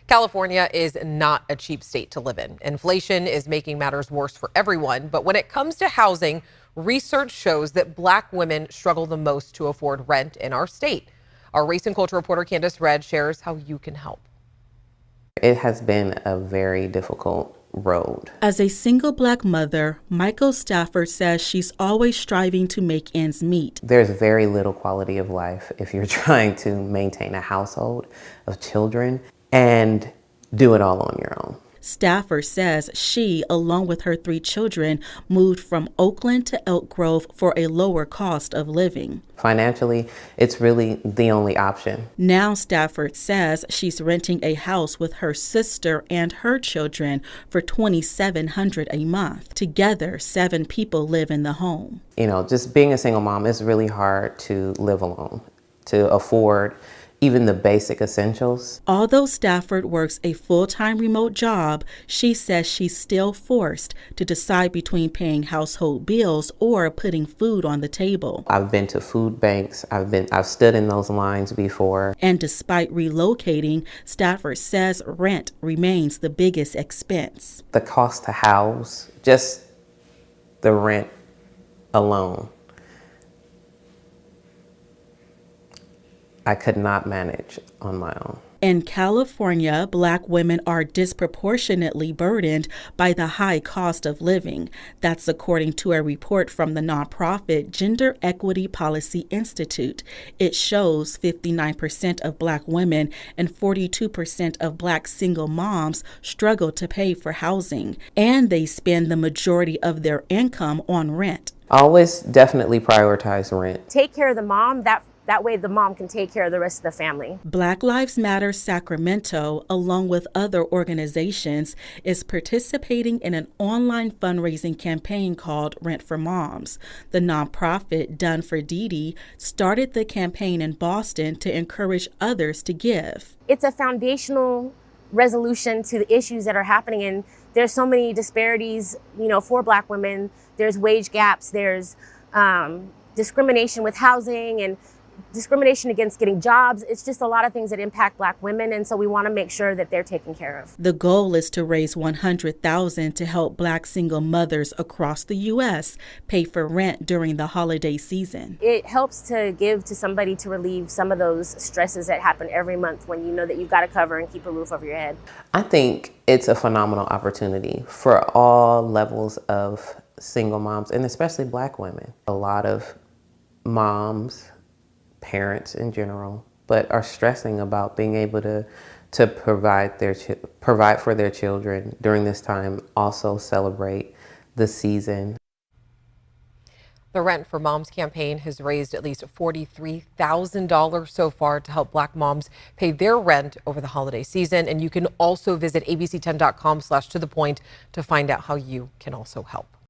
California is not a cheap state to live in. Inflation is making matters worse for everyone. But when it comes to housing, research shows that Black women struggle the most to afford rent in our state. Our race and culture reporter Candace Red shares how you can help. It has been a very difficult road. As a single Black mother, Michael Stafford says she's always striving to make ends meet. There's very little quality of life if you're trying to maintain a household of children and do it all on your own. Stafford says she, along with her 3 children, moved from Oakland to Elk Grove for a lower cost of living. Financially, it's really the only option. Now Stafford says she's renting a house with her sister and her children for $2,700 a month. Together, 7 people live in the home. You know, just being a single mom, it's really hard to live alone, to afford even the basic essentials. Although Stafford works a full-time remote job, she says she's still forced to decide between paying household bills or putting food on the table. I've been to food banks. I've stood in those lines before. And despite relocating, Stafford says rent remains the biggest expense. The cost to house, just the rent alone, I could not manage on my own. In California, Black women are disproportionately burdened by the high cost of living. That's according to a report from the nonprofit Gender Equity Policy Institute. It shows 59% of Black women and 42% of Black single moms struggle to pay for housing, and they spend the majority of their income on rent. I always definitely prioritize rent. Take care of the mom, that way the mom can take care of the rest of the family. Black Lives Matter Sacramento, along with other organizations, is participating in an online fundraising campaign called Rent for Moms. The nonprofit Done for Didi started the campaign in Boston to encourage others to give. It's a foundational resolution to the issues that are happening, and there's so many disparities, for Black women. There's wage gaps, there's discrimination with housing and discrimination against getting jobs. It's just a lot of things that impact Black women, and so we want to make sure that they're taken care of. The goal is to raise $100,000 to help Black single mothers across the U.S. pay for rent during the holiday season. It helps to give to somebody to relieve some of those stresses that happen every month when you know that you've got to cover and keep a roof over your head. I think it's a phenomenal opportunity for all levels of single moms, and especially Black women. A lot of moms, parents in general, but are stressing about being able to provide for their children during this time, also celebrate the season. The Rent for Moms campaign has raised at least $43,000 so far to help Black moms pay their rent over the holiday season. And you can also visit abc10.com/tothepoint to find out how you can also help.